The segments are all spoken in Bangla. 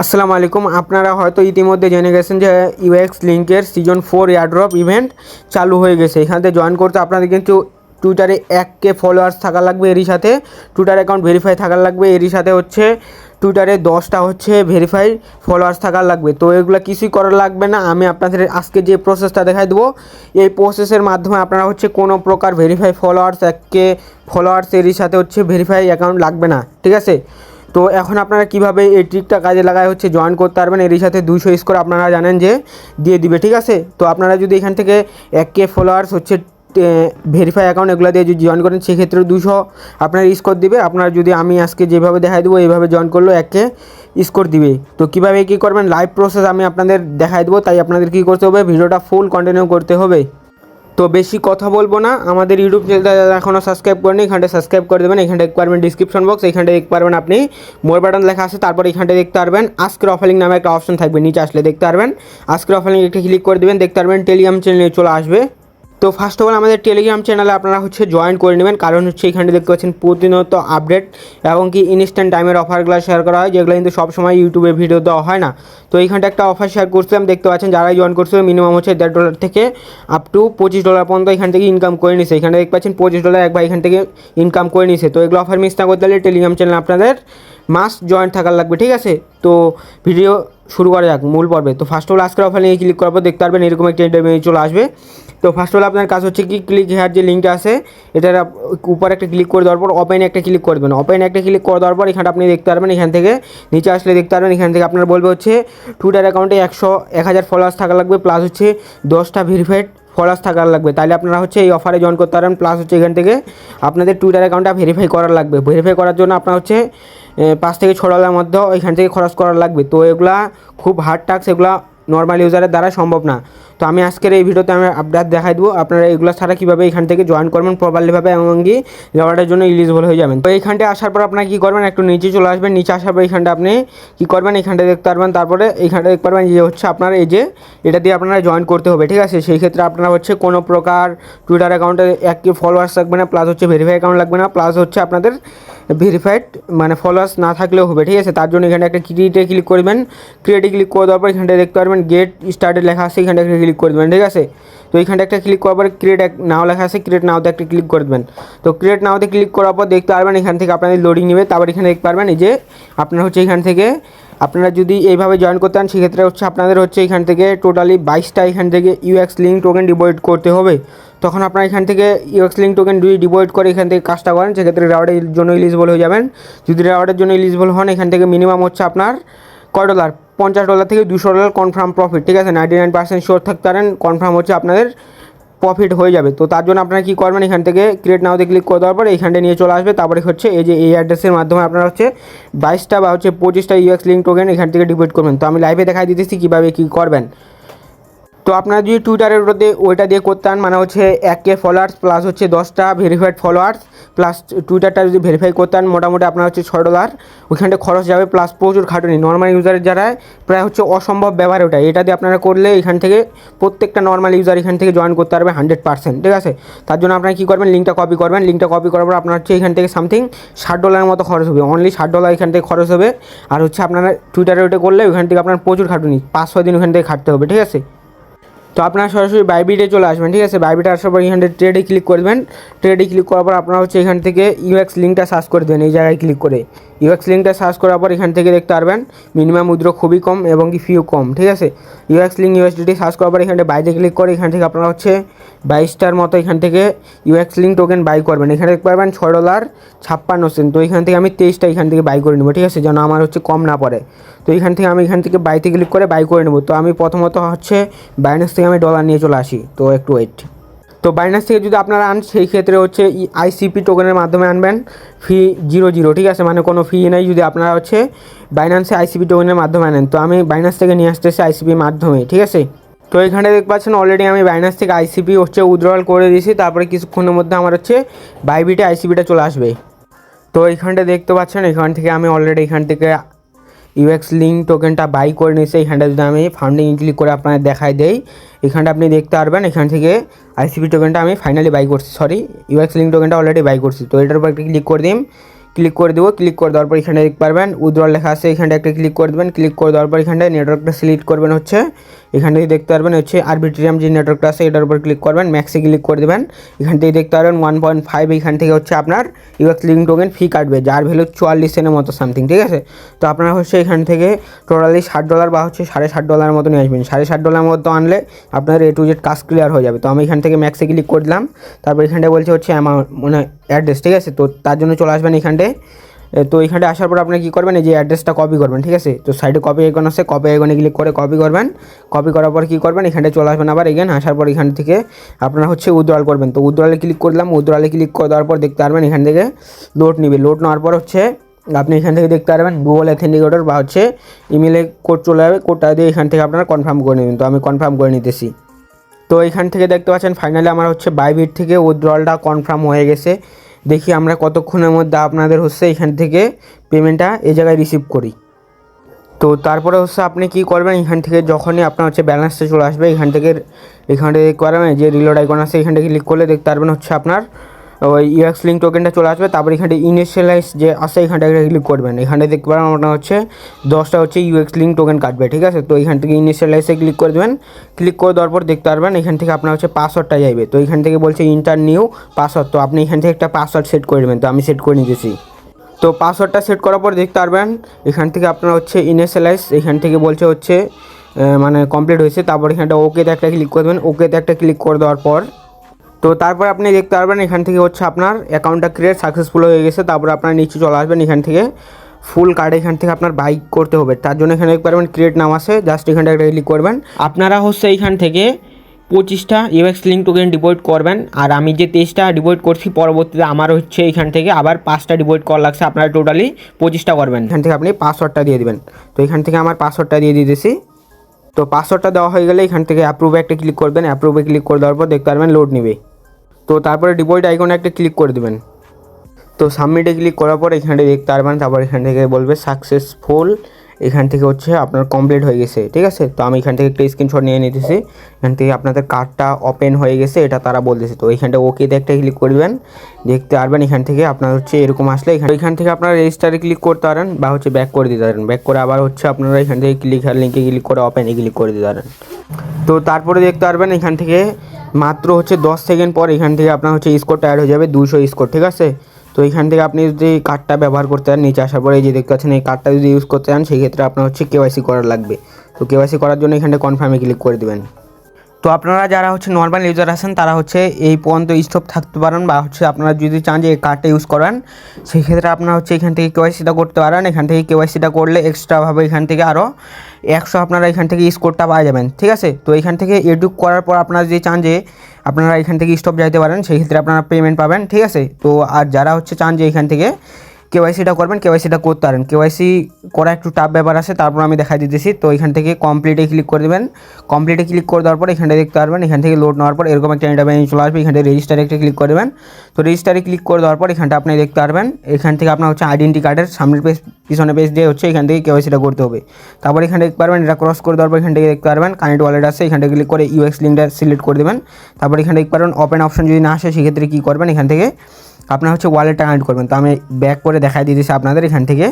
আসসালামু আলাইকুম। আপনারা হয়তো ইতিমধ্যে জেনে গেছেন যে ইউএক্স লিঙ্কের সিজন 4 এয়ারড্রপ ইভেন্ট চালু হয়ে গেছে। এখান থেকে জয়েন করতে আপনাদের কিন্তু টুইটারে 1K ফলোয়ার্স থাকা লাগবে, এরই সাথে টুইটার অ্যাকাউন্ট ভেরিফাই থাকার লাগবে, এরই সাথে হচ্ছে টুইটারে 10টা হচ্ছে ভেরিফাই ফলোয়ার্স থাকার লাগবে। তো এগুলো কিছুই করার লাগবে না। আমি আপনাদের আজকে যে প্রসেসটা দেখাই দেবো, এই প্রসেসের মাধ্যমে আপনারা হচ্ছে কোনো প্রকার ভেরিফাই ফলোয়ার্স 1K ফলোয়ার্স এরই সাথে হচ্ছে ভেরিফাই অ্যাকাউন্ট লাগবে না, ঠিক আছে। তো এখন আপনারা কিভাবে এই ট্রিকটা কাজে লাগায় হচ্ছে জয়েন করতে পারবেন, এরই সাথে 200 স্কোর আপনারা জানেন যে দিয়ে দিবে, ঠিক আছে। তো আপনারা যদি এখান থেকে 1K ফলোয়ার্স হচ্ছে ভেরিফাই অ্যাকাউন্ট এগুলো দিয়ে যদি জয়েন করেন, সেক্ষেত্রে 200 আপনার স্কোর দিবে। আপনারা যদি আমি আজকে যেভাবে দেখাই দেবো এইভাবে জয়েন করলেও 1K স্কোর দিবে। তো কীভাবে কী করবেন লাইভ প্রসেস আমি আপনাদের দেখাই দেবো, তাই আপনাদের কী করতে হবে, ভিডিওটা ফুল কন্টিনিউ করতে হবে। তো বেশি কথা বলবো না, আমাদের ইউটিউব চ্যানেলটা এখনও সাবস্ক্রাইব করেনি, এখানটা সাবস্ক্রাইব করে দেবেন। এখানটা দেখতে পারবেন ডিসক্রিপশন বক্স, এখানটা দেখতে পারবেন আপনি মোর বাটন লেখা আছে, তারপর এখানটা দেখতে পারবেন আজকের অফারিং নামে একটা অপশন থাকবে, নিচে আসলে দেখতে পারবেন আজকের অফারিং একটা ক্লিক করে দেবেন, দেখতে পারবেন টেলিগ্রাম চ্যানেলে চলে আসবে। তো ফার্স্ট অফ অল আমাদের টেলিগ্রাম চ্যানেলে আপনারা হচ্ছে জয়েন করে নেবেন, কারণ হচ্ছে এখানে দেখতে পাচ্ছেন প্রতিনিয়ত আপডেট এবং কি ইনস্ট্যান্ট টাইমের অফারগুলো শেয়ার করা হয়, যেগুলো কিন্তু সবসময় ইউটিউবে ভিডিও দেওয়া হয় না। তো এইখানটা একটা অফার শেয়ার করছিলাম, দেখতে পাচ্ছেন যারাই জয়েন করছে মিনিমাম হচ্ছে $1.5 থেকে আপ টু $25 পর্যন্ত এখান থেকে ইনকাম করে নিছে। এখানে দেখতে পাচ্ছেন $25 এক ভাই এখান থেকে ইনকাম করে নিছে। তো এগুলো অফার মিস না করতে হলে টেলিগ্রাম চ্যানেল আপনাদের মাস্ট জয়েন থাকার লাগবে, ঠিক আছে। তো ভিডিও শুরু করা যাক মূল পর্বে। তো ফার্স্ট অফ অল আজকের অফার নিয়ে ক্লিক করার পর দেখতে পারবেন এরকম একটা ইন্টারভিউ চলে আসবে। তো ফার্স্ট অফ অল আপনার কাজ হচ্ছে কি, ক্লিক হেয়ার যে লিঙ্কটা আছে এটার উপর একটা ক্লিক করে দেওয়ার পর ওপেন একটা ক্লিক করে দেবেন। ওপেন একটা ক্লিক করে দেওয়ার পর এখানটা আপনি দেখতে পারবেন, এখান থেকে নিচে আসলে দেখতে পারবেন এখান থেকে আপনার বলবে হচ্ছে টুইটার অ্যাকাউন্টে 1000 ফলোয়ার্স থাকা লাগবে, প্লাস হচ্ছে 10টা ভেরিফাইড ফলোয়ার্স থাকার লাগবে, তাহলে আপনারা হচ্ছে এই অফারে জয়েন করতে পারেন। প্লাস হচ্ছে এখান থেকে আপনাদের টুইটার অ্যাকাউন্টটা ভেরিফাই করার লাগবে। ভেরিফাই করার জন্য আপনার হচ্ছে $5 থেকে $6 মধ্যে এখান থেকে খরচ করার লাগবে। তো এগুলা খুব হার্ড টাস্ক, এগুলা নর্মাল ইউজারের দ্বারা সম্ভব না। তো আমি আজকের এই ভিডিওতে আমি আপডেট দেখাই দেবো আপনারা এগুলো ছাড়া কীভাবে এখান থেকে জয়েন করবেন প্রপারলিভাবে এবং কি রেওয়ার্ডের জন্য এলিজিবল হয়ে যাবেন। তো এইখানটা আসার পর আপনারা কী করবেন, একটু নিচে চলে আসবেন। নিচে আসার পর এখানটা আপনি কী করবেন, এখানটা দেখতে পারবেন, তারপরে এইখানটা দেখতে পারবেন যে হচ্ছে আপনার এই যে এটা দিয়ে আপনারা জয়েন করতে হবে, ঠিক আছে। সেই ক্ষেত্রে আপনারা হচ্ছে কোনো প্রকার টুইটার অ্যাকাউন্টে 1K ফলোয়ার্স লাগবে না, প্লাস হচ্ছে ভেরিফাই অ্যাকাউন্ট লাগবে না, প্লাস হচ্ছে আপনাদের ভেরিফাইড মানে ফলোয়ার্স না থাকলেও হবে, ঠিক আছে। তার জন্য এখানে একটা ক্রিয়েটে ক্লিক করবেন। ক্রিয়েটে ক্লিক করে দেওয়ার পর এখানটা দেখতে পারবেন গেট স্টার্টেড লেখা আছে, এখানটা একটা ক্লিক করে দেবেন, ঠিক আছে। তো এইখানটা একটা ক্লিক করার পর ক্রিয়েট নাও লেখা আছে, ক্রিয়েট নাওতে একটা ক্লিক করে দেবেন। তো ক্রিয়েট নাওতে ক্লিক করার পর দেখতে পারবেন এখান থেকে আপনাদের লোডিং নেবে। তারপর এখানে দেখতে পারবেন এই যে আপনারা হচ্ছে এখান থেকে আপনারা যদি এইভাবে জয়েন করতে চান, সেক্ষেত্রে হচ্ছে আপনাদের হচ্ছে এখান থেকে টোটালি 22টা এখান থেকে ইউএক্স লিঙ্ক টোকেন ডিপোজিট করতে হবে। তখন আপনারা এখান থেকে ইউএক্স লিঙ্ক টোকেন যদি ডিপোজিট করে এখান থেকে কাজটা করেন, সেক্ষেত্রে রেওয়ার্ডের জন্য এলিজিবল হয়ে যাবেন। যদি রেওয়ার্ডের জন্য এলিজিবল হন, এখান থেকে মিনিমাম হচ্ছে আপনার কয় ডলার, $50 থেকে $200 কনফার্ম প্রফিট, ঠিক আছে। 99% শিওর থাকতে পারেন কনফার্ম হচ্ছে আপনাদের প্রফিট হয়ে যাবে। তো তার জন্য আপনারা কী করবেন, এখান থেকে ক্রিয়েট নাওতে ক্লিক করে দেওয়ার পর এইখানটা নিয়ে চলে আসবে। তারপরে হচ্ছে এই যে এই অ্যাড্রেসের মাধ্যমে আপনারা হচ্ছে 22টা বা হচ্ছে 25টা ইউএক্স লিঙ্ক টোকেন এখান থেকে ডিপোজিট করবেন। তো আমি লাইভে দেখাই দিতেছি কীভাবে কী করবেন। তো আপনারা যদি টুইটারের ওইটা দিয়ে করতে চান, মানে হচ্ছে 1K ফলোয়ার্স প্লাস হচ্ছে 10টা ভেরিফাইড ফলোয়ার্স প্লাস টুইটারটা যদি ভেরিফাই করতে চান, মোটামুটি আপনার হচ্ছে $6 ওইখানটা খরচ যাবে, প্লাস প্রচুর খাটুনি। নর্মাল ইউজারের যারা প্রায় হচ্ছে অসম্ভব ব্যবহার ওটা, এটা দিয়ে আপনারা করলে এখান থেকে প্রত্যেকটা নর্মাল ইউজার এখান থেকে জয়েন করতে পারবে 100%, ঠিক আছে। তার জন্য আপনারা কী করবেন, লিঙ্কটা কপি করবেন। লিঙ্কটা কপি করার পর আপনার হচ্ছে এখান থেকে সামথিং $60 মতো খরচ হবে, অনলি $60 এখান থেকে খরচ হবে। আর হচ্ছে আপনারা টুইটারে ওটা করলে ওইখান থেকে আপনার প্রচুর খাটুনি, 5-6 দিন ওখান থেকে খাটতে হবে, ঠিক আছে। তো আপনারা সরাসরি বাইবিটে চলে আসবেন, ঠিক আছে। বাইবিটে আসার পর এখান থেকে ট্রেডে ক্লিক করবেন। ট্রেডে ক্লিক করার পর আপনারা হচ্ছে এখান থেকে ইউএক্স লিঙ্কটা সার্চ করে দেবেন, এই জায়গায় ক্লিক করে ইউএক্স লিঙ্কটা সার্চ করার পর এখান থেকে দেখতে পারবেন মিনিমাম উইথড্র খুবই কম এবং কি ফিও কম, ঠিক আছে। ইউএক্স লিঙ্ক ইউএসডিটি সার্চ করার পর এখানে বাইরে ক্লিক করে এখান থেকে আপনারা হচ্ছে 22টার মতো এখান থেকে ইউএক্স লিঙ্ক টোকেন বাই করবেন। এখানে দেখতে পারবেন $6.56। তো এখান থেকে আমি 23টা এখান থেকে বাই করে নেবো, ঠিক আছে, যেন আমার হচ্ছে কম না পড়ে। তো এখান থেকে আমি এখান থেকে বাইতে ক্লিক করে বাই করে নেবো। তো আমি প্রথমত হচ্ছে বাইন্যান্স থেকে আমি ডলার নিয়ে চলে আসি, তো একটু ওয়েট। তো বাইন্যান্স থেকে যদি আপনারা আন, সেই ক্ষেত্রে হচ্ছে আইসিপি টোকেনের মাধ্যমে আনবেন, ফি 0, ঠিক আছে, মানে কোনো ফি নেই যদি আপনারা হচ্ছে বাইন্যান্সে আইসিপি টোকেনের মাধ্যমে আনেন। তো আমি বাইন্যান্স থেকে নিয়ে আসতেছি আইসিপির মাধ্যমে, ঠিক আছে। তো এখানে দেখতে পাচ্ছেন অলরেডি আমি বাইন্যান্স থেকে আইসিপি হচ্ছে উইথড্রল করে দিয়েছি। তারপরে কিছুক্ষণের মধ্যে আমার হচ্ছে বাইবিটে আইসিপিটা চলে আসবে। তো এইখানটা দেখতে পাচ্ছেন এখান থেকে আমি অলরেডি এখান থেকে ইউএক্স লিঙ্ক টোকেনটা বাই করে নিয়েছে। এখানটা যদি আমি ফান্ডিং ক্লিক করে আপনাদের দেখাই দেই, এখানটা আপনি দেখতে পারবেন এখান থেকে আইসিপি টোকেনটা আমি ফাইনালি বাই করছি, সরি ইউএক্স লিঙ্ক টোকেনটা অলরেডি বাই করছি। তো এটার উপর একটা ক্লিক করে দিন। ক্লিক করে দেবো। ক্লিক করে দেওয়ার পর এখানে দেখতে পারবেন উইথড্রল লেখা আছে, এখানটা একটা ক্লিক করে দেবেন। ক্লিক করে দেওয়ার পর এখানটায় নেটওয়ার্কটা সিলেক্ট করবেন, হচ্ছে এখান থেকে দেখতে পারবেন হচ্ছে আরবিট্রিয়াম যে নেটওয়ার্কটা আছে এটার উপর ক্লিক করবেন, ম্যাক্সে ক্লিক করে দেবেন। এখান থেকে দেখতে পারবেন 1.5 এখান থেকে হচ্ছে আপনার ইউএক্স লিঙ্ক টোকেন ফি কাটবে, যার ভ্যালু 44 সেন্টের মতো সামথিং, ঠিক আছে। তো আপনারা হচ্ছে এখান থেকে টোটালি $60 বা হচ্ছে $60.5 মতো নিয়ে আসবেন। $60.5 মতো আনলে আপনার A to Z কাজ ক্লিয়ার হয়ে যাবে। তো আমি এখান থেকে ম্যাক্সে ক্লিক করে দিলাম, তারপর এখানটায় বলছে হচ্ছে অ্যামাউন্ট মানে অ্যাড্রেস, ঠিক আছে। তো তার জন্য চলে আসবেন এখানটায়। তো এখানে আসার পর আপনি কী করবেন, এই যে অ্যাড্রেসটা কপি করবেন, ঠিক আছে। তো সাইডে কপি আইকন আছে, কপি আইকনে ক্লিক করে কপি করবেন। কপি করার পর কী করবেন, এখানে চলে আসবেন আবার এগেন। আসার পর এখান থেকে আপনারা হচ্ছে উইথড্রল করবেন। তো উইথড্রলে ক্লিক করলাম, উইথড্রলে ক্লিক করে দেওয়ার পর দেখতে পারবেন এখান থেকে লোড নেবে। লোড নেওয়ার পর হচ্ছে আপনি এখান থেকে দেখতে পারবেন গুগল অথেন্টিকেটর বা হচ্ছে ইমেলে কোড চলে যাবে, কোডটা দিয়ে এখান থেকে আপনারা কনফার্ম করে নেবেন। তো আমি কনফার্ম করে নিতেছি। তো এখান থেকে দেখতে পাচ্ছেন ফাইনালি আমার হচ্ছে বাইবিট থেকে উইথড্রলটা কনফার্ম হয়ে গেছে। দেখি আমরা কতক্ষণের মধ্যে আপনাদের হচ্ছে এখান থেকে পেমেন্টটা এই জায়গায় রিসিভ করি। তো তারপরে হচ্ছে আপনি কি করবেন, এখান থেকে যখনই আপনার হচ্ছে ব্যালেন্সটা চলে আসবে এখানে করবেন যে রিলোড আইকন আছে এখান থেকে ক্লিক করলে দেখতে পারবেন হচ্ছে আপনার ওই ইউএক্স লিঙ্ক টোকেনটা চলে আসবে। তারপর এখানে ইনিশিয়ালাইজ যে আছে এখানটা ক্লিক করবেন। এখানে দেখতে পারেন আপনার হচ্ছে 10টা হচ্ছে ইউএক্স লিঙ্ক টোকেন কাটবে, ঠিক আছে। তো এখান থেকে ইনিশিয়ালাইজে ক্লিক করে দেবেন। ক্লিক করে দেওয়ার পর দেখতে পারবেন এখান থেকে আপনার হচ্ছে পাসওয়ার্ডটা যাবে। তো এখান থেকে বলছে ইন্টার নিউ পাসওয়ার্ড, তো আপনি এখান থেকে একটা পাসওয়ার্ড সেট করে দেবেন। তো আমি সেট করে নিতেছি। তো পাসওয়ার্ডটা সেট করার পর দেখতে পারবেন এখান থেকে আপনার হচ্ছে ইনিশিয়ালাইজ এখান থেকে বলছে হচ্ছে মানে কমপ্লিট হয়েছে। তারপর এখানটা ওকেতে একটা ক্লিক করে দেবেন। ওকেতে একটা ক্লিক করে দেওয়ার পর তো তারপর আপনি দেখতে পারবেন এখান থেকে হচ্ছে আপনার অ্যাকাউন্টটা ক্রিয়েট সাকসেসফুল হয়ে গেছে। তারপর আপনার নিচে চলে আসবেন এখান থেকে ফুল কার্ড এখান থেকে আপনার বাই করতে হবে। তার জন্য এখানে দেখতে পারবেন ক্রিয়েট নাম আছে, জাস্ট এখানটা একটা ক্লিক করবেন। আপনারা হচ্ছে এইখান থেকে 25টা ইউএক্স লিঙ্ক টোকেন ডিপোজিট করবেন। আর আমি যে 23টা ডিপোজিট করছি পরবর্তীতে আমার হচ্ছে এখান থেকে আবার 5টা ডিপোজিট করা লাগছে, আপনারা টোটালি 25টা করবেন। এখান থেকে আপনি পাসওয়ার্ডটা দিয়ে দিবেন। তো এখান থেকে আমার পাসওয়ার্ডটা দিয়ে দিতেছি। তো পাসওয়ার্ডটা দেওয়া হয়ে গেলে এখান থেকে অ্যাপ্রুভে একটা ক্লিক করবেন। অ্যাপ্রুভে ক্লিক করে দেওয়ার পর দেখতে পারবেন লোড নেবে। তো তারপরে ডিপোজিট আইকনে একটা ক্লিক করে দেবেন। তো সাবমিটে ক্লিক করার পর এখানে দেখতে পারবেন, তারপর এখান থেকে বলবে সাকসেসফুল, এখান থেকে হচ্ছে আপনার কমপ্লিট হয়ে গেছে, ঠিক আছে। তো আমি এখান থেকে একটা স্ক্রিনশট নিয়ে নিতেছি। এখান থেকে আপনাদের কার্ডটা ওপেন হয়ে গেছে এটা তারা বলতেছে। তো এখানটা ওকেতে একটা ক্লিক করবেন, দেখতে পারবেন এখান থেকে আপনার হচ্ছে এরকম আসলে এখান থেকে আপনারা রেজিস্টারে ক্লিক করতে পারেন বা হচ্ছে ব্যাক করে দিতে পারেন। ব্যাক করে আবার হচ্ছে আপনারা এখান থেকে লিঙ্কে ক্লিক করে ওপেনে ক্লিক করে দিতে পারেন। তো তারপরে দেখতে পারবেন এখান থেকে মাত্র হচ্ছে 10 সেকেন্ড পর এখান থেকে আপনার হচ্ছে স্কোরটা অ্যাড হয়ে যাবে 200 স্কোর, ঠিক আছে। তো এখান থেকে আপনি যদি কার্ডটা ব্যবহার করতে চান, নিচে আসার পরে এই যে দেখতে পাচ্ছেন এই কার্ডটা যদি ইউজ করতে চান সেক্ষেত্রে আপনার হচ্ছে কেওয়াইসি করার লাগবে। তো কেওয়াইসি করার জন্য এখানে কনফার্মে ক্লিক করে দেবেন। তো আপনারা যারা হচ্ছে নর্মাল ইউজার আছেন তারা হচ্ছে এই পর্যন্ত স্টপ থাকতে পারেন, বা হচ্ছে আপনারা যদি চান যে এই কার্ডটা ইউজ করেন সেই ক্ষেত্রে আপনারা হচ্ছে এখান থেকে কেওয়াইসিটা করতে পারেন। এখান থেকে কেওয়াইসিটা করলে এক্সট্রাভাবে এখান থেকে আরও 100 আপনারা এখান থেকে স্কোরটা পাওয়া যাবেন, ঠিক আছে। তো এখান থেকে এডুক করার পর আপনারা যদি চান যে আপনারা এখান থেকে স্টপ যাইতে পারেন সেই ক্ষেত্রে আপনারা পেমেন্ট পাবেন, ঠিক আছে। তো আর যারা হচ্ছে চান যে এখান থেকে কেওয়াইসিটা করবেন, কেওয়াইসিটা করতে পারেন। কেওয়াইসি করা একটু টাফ ব্যাপার আছে, তারপর আমি দেখাই দিতেছি। তো এখান থেকে কমপ্লিটে ক্লিক করে দেবেন। কমপ্লিটে ক্লিক করে দেওয়ার পর এখানটা দেখতে পারবেন এখান থেকে লোড নেওয়ার পর এরকম একটা ইন্টারভিউ চলে আসবে। এখান থেকে রেজিস্টারে একটা ক্লিক করে দেবেন। তো রেজিস্টারে ক্লিক করে দেওয়ার পর এখানটা আপনি দেখতে পারবেন এখান থেকে আপনার হচ্ছে আইডেন্টি কার্ডের সামনের পেজ পিছনে পেজ দিয়ে হচ্ছে এখান থেকে কেওয়াইসিটা করতে হবে। তারপর এখানে দেখতে পারবেন এটা ক্রস করে দেওয়ার পর এখান থেকে দেখতে পারবেন কানেক্ট ওয়ালেট আছে, এখান থেকে ক্লিক করে ইউএক্স লিঙ্কটা সিলেক্ট করে দেবেন। তারপর এখানে দেখতে পারবেন ওপেন অপশন যদি না আসে সেক্ষেত্রে কী করবেন, এখান থেকে আপনার হচ্ছে ওয়ালেটটা কানেক্ট করবেন। তো আমি ব্যাক করে দেখাই দিতেছি আপনাদের। এখান থেকে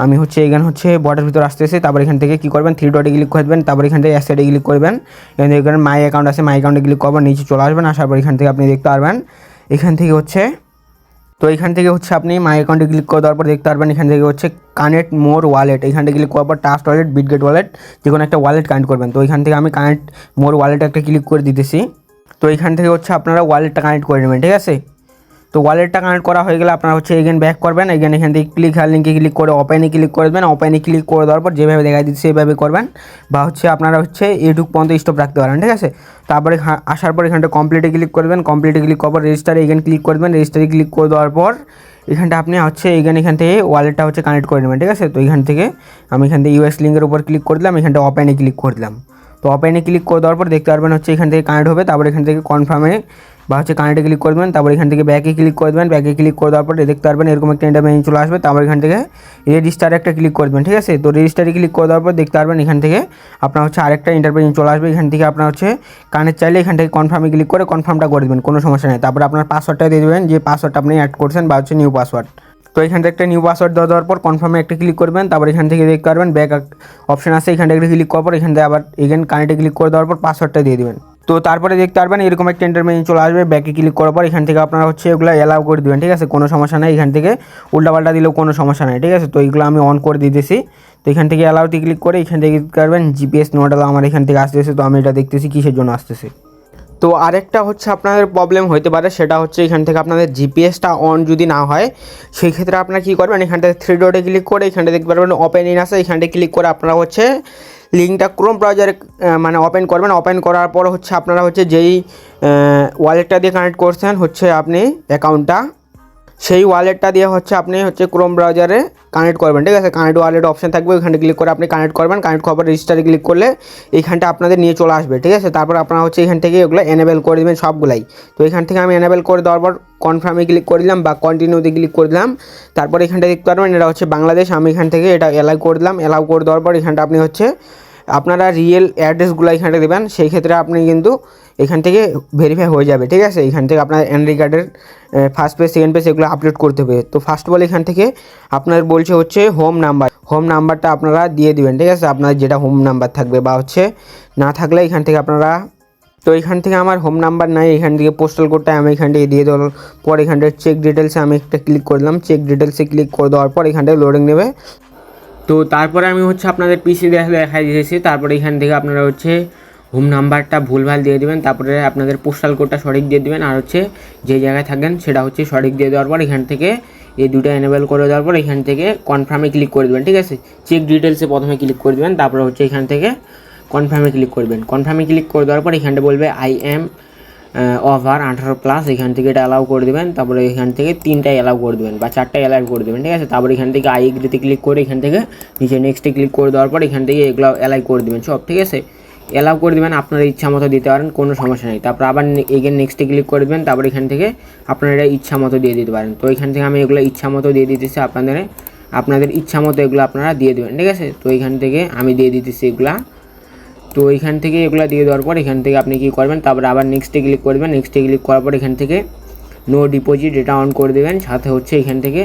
আমি হচ্ছে এখানে হচ্ছে বটের ভিতর আসতেছি। তারপর এখান থেকে কী করবেন, 3 ডটে ক্লিক করবেন। তারপর এখান থেকে অ্যাসেটে ক্লিক করবেন। এখান থেকে মাই অ্যাকাউন্ট আছে, মাই অ্যাকাউন্টে ক্লিক করবেন, নিচে চলে আসবেন। আসার পর এখান থেকে আপনি দেখতে পারবেন এখান থেকে হচ্ছে আপনি মাই অ্যাকাউন্টে ক্লিক করে দেওয়ার পর দেখতে পারবেন এখান থেকে হচ্ছে কানেক্ট মোর ওয়ালেট, এখান থেকে ক্লিক করার পর ট্রাস্ট ওয়ালেট, বিটগেট ওয়ালেট যে কোনো একটা ওয়ালেট কানেক্ট করবেন। তো এখান থেকে আমি কানেক্ট মোর ওয়ালেট একটা ক্লিক করে দিতেছি। তো এখান থেকে হচ্ছে আপনারা ওয়ালেটটা কানেক্ট করে নেবেন, ঠিক আছে। তো ওয়ালেটটা কানেক্ট করা হয়ে গেলে আপনারা হচ্ছে এগেন ব্যাক করবেন। এখান থেকে ক্লিক লিঙ্কে ক্লিক করে ওপেনে ক্লিক করে দেবেন। ওপেনে ক্লিক করে দেওয়ার পর যেভাবে দেখা দিচ্ছে সেভাবে করবেন, বা হচ্ছে আপনারা হচ্ছে এটুক পর্যন্ত স্টপ রাখতে পারেন, ঠিক আছে। তারপরে আসার পর এখানটা কমপ্লিটে ক্লিক করবেন। কমপ্লিটে ক্লিক করার পর রেজিস্টারে ক্লিক করবেন। রেজিস্টারে ক্লিক করে দেওয়ার পর এখানটা আপনি হচ্ছে এখান থেকে ওয়ালেটটা হচ্ছে কানেক্ট করে নেবেন, ঠিক আছে। তো এখান থেকে আমি এখান থেকে ইউএস লিঙ্কের উপর ক্লিক করে দিলাম, এখানটা ওপেনে ক্লিক করে দিলাম। তো ওপেনে ক্লিক করে দেওয়ার পর দেখতে পারবেন হচ্ছে এখান থেকে কানেক্ট হবে। তারপর এখান থেকে কনফার্মে বা হচ্ছে কানেক্টে ক্লিক করবেন। তারপর এখান থেকে ব্যাকে ক্লিক করে দেবেন। ব্যাকে ক্লিক করে দেওয়ার পর দেখতে পারবেন এরকম একটা ইন্টারভিউ চলে আসবে। তারপর এখান থেকে রেজিস্টারে একটা ক্লিক করে দেবেন, ঠিক আছে। তো রেজিস্টারে ক্লিক করে দেওয়ার পর দেখতে পারবেন এখান থেকে আপনার হচ্ছে আরেকটা ইন্টারভিউ চলে আসবে। এখান থেকে আপনার হচ্ছে কানেক্ট চাইলে এখান থেকে কনফার্মে ক্লিক করে কনফার্মটা করে দেবেন, কোনো সমস্যা নেই। তারপর আপনার পাসওয়ার্ডটা দিয়ে দেবেন যে পাসওয়ার্ডটা আপনি অ্যাড করছেন বা হচ্ছে নিউ পাসওয়ার্ড। তো এখান থেকে একটা নিউ পাসওয়ার্ড দেওয়ার পর কনফার্মে একটা ক্লিক করবেন, তারপর এখান থেকে দেখতে পারবেন ব্যাক অপশন আছে, এখান থেকে ক্লিক করার পর এখান থেকে আবার এগেন কানেক্টে ক্লিক করে দেওয়ার পর পাসওয়ার্ডটা দিয়ে দেবেন। তো তারপরে দেখতে পারবেন এরকম একটা ইন্টারমেনু চলে আসবে, ব্যাকে ক্লিক করার পর এখান থেকে আপনারা হচ্ছে এগুলো অ্যালাউ করে দেবেন, ঠিক আছে, কোনো সমস্যা নেই, এখান থেকে উল্টাপাল্টা দিলেও কোনো সমস্যা নেই, ঠিক আছে। তো এইগুলো আমি অন করে দিতেছি। তো এখান থেকে অ্যালাউতে ক্লিক করে এখান থেকে ক্লিক করবেন জিপিএস নোট আমার এখান থেকে আসতেছে, তো আমি এটা দেখতেছি কিসের জন্য আসতেছে। তো আরেকটা হচ্ছে আপনাদের প্রবলেম হতে পারে, সেটা হচ্ছে এখান থেকে আপনাদের জিপিএসটা অন যদি না হয় সেই ক্ষেত্রে আপনারা কী করবেন, এখান থেকে থ্রি ডটে ক্লিক করে এখানটা দেখতে পারবেন ওপেন ইন আছে, এখানটা ক্লিক করে আপনারা হচ্ছে লিঙ্কটা ক্রোম ব্রাউজারে মানে ওপেন করবেন। ওপেন করার পর হচ্ছে আপনারা হচ্ছে যেই ওয়ালেটটা দিয়ে কানেক্ট করছেন হচ্ছে আপনি অ্যাকাউন্টটা, সেই ওয়ালেটটা দিয়ে হচ্ছে আপনি হচ্ছে ক্রোম ব্রাউজারে কানেক্ট করবেন, ঠিক আছে। কানেক্ট ওয়ালেট অপশন থাকবে, ওইখানে ক্লিক করে আপনি কানেক্ট করবেন। কানেক্ট করার পর রেজিস্টারে ক্লিক করলে এইখানটা আপনাদের নিয়ে চলে আসবে, ঠিক আছে। তারপর আপনারা হচ্ছে এখান থেকে এগুলো এনেবেল করে দেবেন সবগুলাই। তো এখান থেকে আমি এনেবেল করে দেওয়ার পর কনফার্মে ক্লিক করে দিলাম বা কন্টিনিউতে ক্লিক করে দিলাম। তারপর এখানটা দেখতে পারবেন এটা হচ্ছে বাংলাদেশ, আমি এখান থেকে এটা অ্যালাউ করে দিলাম। অ্যালাউ করে দেওয়ার পর এখানটা আপনি হচ্ছে আপনারা রিয়েল অ্যাড্রেসগুলো এখানটা দেবেন, সেই ক্ষেত্রে আপনি কিন্তু এখান থেকে ভেরিফাই হয়ে যাবে, ঠিক আছে। এখান থেকে আপনার এনআইডি কার্ডের ফার্স্ট পেজ সেকেন্ড পেজ এগুলো আপলোড করতে হবে। তো ফার্স্ট অফ অল এখান থেকে আপনার বলছে হচ্ছে হোম নাম্বারটা আপনারা দিয়ে দিবেন, ঠিক আছে, আপনার যেটা হোম নাম্বার থাকবে বা হচ্ছে না থাকলে এখান থেকে আপনারা, তো এখান থেকে আমার হোম নাম্বার নাই, এখান থেকে পোস্টাল কোডটা আমি এখান থেকে দিয়ে দেওয়ার পর এখান থেকে চেক ডিটেলসে আমি একটা ক্লিক করলাম। চেক ডিটেলসে ক্লিক করে দেওয়ার পর এখান থেকে লোডিং নেবে। তো তারপরে আমি হচ্ছে আপনাদের পিসি দেখাই দিয়েছি। তারপরে এখান থেকে আপনারা হচ্ছে হোম নাম্বারটা ভুলভাল দিয়ে দেবেন, তারপরে আপনাদের পোস্টাল কোডটা সঠিক দিয়ে দেবেন, আর হচ্ছে যে জায়গায় থাকেন সেটা হচ্ছে সঠিক দিয়ে দেওয়ার পর এখান থেকে এই দুটো এনেবেল করে দেওয়ার পর এখান থেকে কনফার্মে ক্লিক করে দেবেন, ঠিক আছে। চেক ডিটেলসে প্রথমে ক্লিক করে দেবেন, তারপরে হচ্ছে এখান থেকে কনফার্মে ক্লিক করবেন। কনফার্মে ক্লিক করে দেওয়ার পর এখানটা বলবে আই এম ওভার 18+, এখান থেকে এটা অ্যালাউ করে দেবেন। তারপরে এখান থেকে 3টাই অ্যালাউ করে দেবেন বা 4টাই অ্যালাউ করে দেবেন, ঠিক আছে। তারপরে এখান থেকে আই এগ্রিতে ক্লিক করে এখান থেকে নিচে নেক্সটে ক্লিক করে দেওয়ার পর এখান থেকে এগুলো অ্যালাউ করে দেবেন সব, ঠিক আছে। অ্যালাউ করে দেবেন, আপনার ইচ্ছা মতো দিতে পারেন, কোনো সমস্যা নেই। তারপর আবার এগেন নেক্সটে ক্লিক করে দেবেন, তারপর এখান থেকে আপনারা ইচ্ছা মতো দিয়ে দিতে পারেন। তো এখান থেকে আমি এগুলো ইচ্ছা মতো দিয়ে দিতেছি, আপনাদের ইচ্ছা মতো এগুলো আপনারা দিয়ে দেবেন, ঠিক আছে। তো এখান থেকে আমি দিয়ে দিতেছি এগুলা। তো এখান থেকে এগুলো দিয়ে দেওয়ার পর এখান থেকে আপনি কী করবেন, তারপরে আবার নেক্সটে ক্লিক করবেন। নেক্সটে ক্লিক করার পর এখান থেকে নো ডিপোজিট এটা অন করে দেবেন, সাথে হচ্ছে এখান থেকে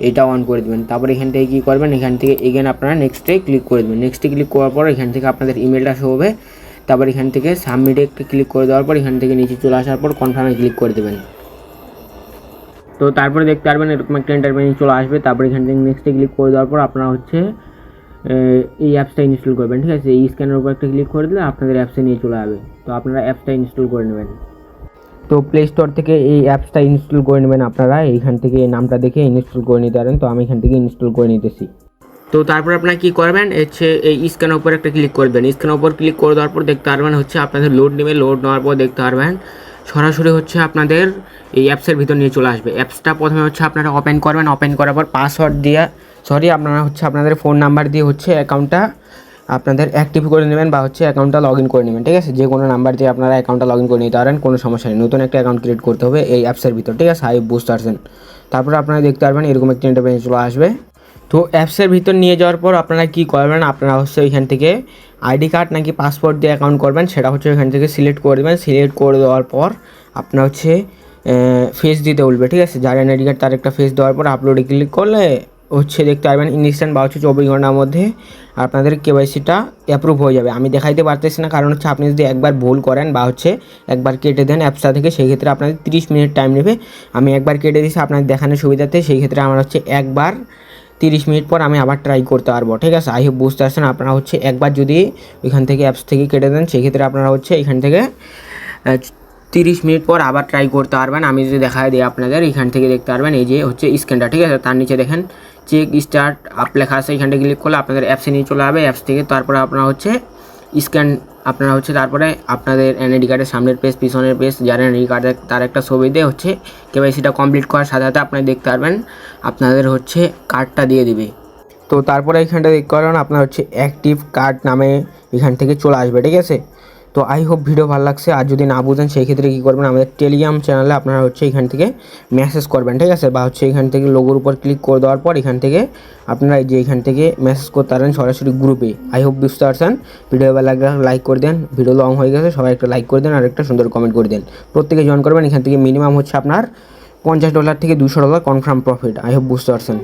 এটা অন করে দেবেন। তারপর এখান থেকে কী করবেন, এখান থেকে এগেন আপনারা নেক্সটে ক্লিক করে দেবেন। নেক্সটে ক্লিক করার পর এখান থেকে আপনাদের ইমেলটা শো হবে। তারপর এখান থেকে সাবমিটে একটা ক্লিক করে দেওয়ার পর এখান থেকে নিচে চলে আসার পর কনফার্মে ক্লিক করে দেবেন। তো তারপরে দেখতে পারবেন এরকম একটা ইন্টারভিউ চলে আসবে। তারপর এখান থেকে নেক্সটে ক্লিক করে দেওয়ার পর আপনারা হচ্ছে এই অ্যাপসটা ইনস্টল করবেন, ঠিক আছে। এই স্ক্যানের উপর একটা ক্লিক করে দিলে আপনাদের অ্যাপসে নিয়ে চলে যাবে। তো আপনারা অ্যাপসটা ইনস্টল করে নেবেন। তো প্লে স্টোর থেকে এই অ্যাপসটা ইনস্টল করে নেবেন আপনারা, এইখান থেকে নামটা দেখে ইনস্টল করে নিতে পারেন। তো আমি এখান থেকে ইনস্টল করে নিতেছি। তো তারপর আপনারা কী করবেন, হচ্ছে এই স্ক্যানের উপর একটা ক্লিক করবেন। স্ক্যানের উপর ক্লিক করে দেওয়ার পর দেখতে পারবেন হচ্ছে আপনাদের লোড নেবে। লোড নেওয়ার পর দেখতে পারবেন সরাসরি হচ্ছে আপনাদের এই অ্যাপসের ভিতর নিয়ে চলে আসবে। অ্যাপসটা প্রথমে হচ্ছে আপনারা ওপেন করবেন। ওপেন করার পর পাসওয়ার্ড দিয়ে আপনারা হচ্ছে আপনাদের ফোন নাম্বার দিয়ে হচ্ছে অ্যাকাউন্টটা আপনাদের অ্যাক্টিভ করে নেবেন বা হচ্ছে অ্যাকাউন্টটা লগ ইন করে নেবেন, ঠিক আছে। যে কোনো নাম্বার দিয়ে আপনারা অ্যাকাউন্টটা লগ ইন করে নিতে পারেন, কোনো সমস্যা নেই। নতুন একটা অ্যাকাউন্ট ক্রিয়েট করতে হবে এই অ্যাপসের ভিতর, ঠিক আছে। Hype boost person. তারপর আপনারা দেখতে পারবেন এরকম একটা ইন্টারফেস চলে আসবে। তো অ্যাপসের ভিতর নিয়ে যাওয়ার পর আপনারা কী করবেন, আপনারা হচ্ছে এখান থেকে আইডি কার্ড নাকি পাসপোর্ট দিয়ে অ্যাকাউন্ট করবেন, সেটা হচ্ছে এখান থেকে সিলেক্ট করে দেবেন। সিলেক্ট করে দেওয়ার পর আপনার হচ্ছে ফেস দিতে বলবে, ঠিক আছে। যার আইডি কার্ড তার একটা ফেস দেওয়ার পর আপলোডে ক্লিক করলে হচ্ছে দেখতে পারবেন ইনস্ট্যান্ট বা হচ্ছে 24 ঘন্টার মধ্যে আপনাদের কেওয়াইসিটা অ্যাপ্রুভ হয়ে যাবে। আমি দেখাইতে পারতেছি না, কারণ হচ্ছে আপনি যদি একবার ভুল করেন বা হচ্ছে একবার কেটে দেন অ্যাপসটা থেকে, সেই ক্ষেত্রে আপনাদের 30 মিনিট টাইম নেবে। আমি একবার কেটে দিয়েছি আপনাদের দেখানোর সুবিধাতে, সেই ক্ষেত্রে আমার হচ্ছে একবার 30 মিনিট পর আমি আবার ট্রাই করতে পারবো, ঠিক আছে। আই হোপ বুঝতে পারছেন। আপনারা হচ্ছে একবার যদি ওইখান থেকে অ্যাপস থেকে কেটে দেন, সেই ক্ষেত্রে আপনারা হচ্ছে এখান থেকে 30 মিনিট পর আবার ট্রাই করতে পারবেন। আমি যদি দেখায় দিই আপনাদের, এখান থেকে দেখতে পারবেন এই যে হচ্ছে স্ক্যানটা, ঠিক আছে। তার নিচে দেখেন চেক স্টার্ট আপ লেখা আছে, এখানটা ক্লিক করলে আপনাদের অ্যাপসে নিয়ে চলে যাবে। অ্যাপস থেকে তারপরে আপনারা হচ্ছে স্ক্যান আপনারা হচ্ছে তারপরে আপনাদের এনআইডি কার্ডের সামনের পেজ পিছনের পেজ যার এনআইডি কার্ডে তার একটা ছবি দিয়ে হচ্ছে কেওয়াইসিটা কমপ্লিট করার সাথে সাথে আপনারা দেখতে পারবেন আপনাদের হচ্ছে কার্ডটা দিয়ে দিবে। তো তারপরে এখানটা দেখতে পারবেন আপনার হচ্ছে অ্যাক্টিভ কার্ড নামে এখান থেকে চলে আসবে, ঠিক আছে। তো আই হোপ ভিডিও ভালো লাগছে। আর যদি না বুঝেন সেই ক্ষেত্রে কী করবেন, আমাদের টেলিগ্রাম চ্যানেলে আপনারা হচ্ছে এখান থেকে মেসেজ করবেন, ঠিক আছে। বা হচ্ছে এখান থেকে লোগোর উপর ক্লিক করে দেওয়ার পর এখান থেকে আপনারা এই যে এখান থেকে মেসেজ করতে পারেন সরাসরি গ্রুপে। আই হোপ বুঝতে পারছেন। ভিডিও ভালো লাগলে লাইক করে দেন। ভিডিও লং হয়ে গেছে, সবাই একটা লাইক করে দেন আর একটা সুন্দর কমেন্ট করে দেন। প্রত্যেকে জয়েন করবেন। এখান থেকে মিনিমাম হচ্ছে আপনার $50 থেকে $200 কনফার্ম প্রফিট। আই হোপ বুঝতে পারছেন।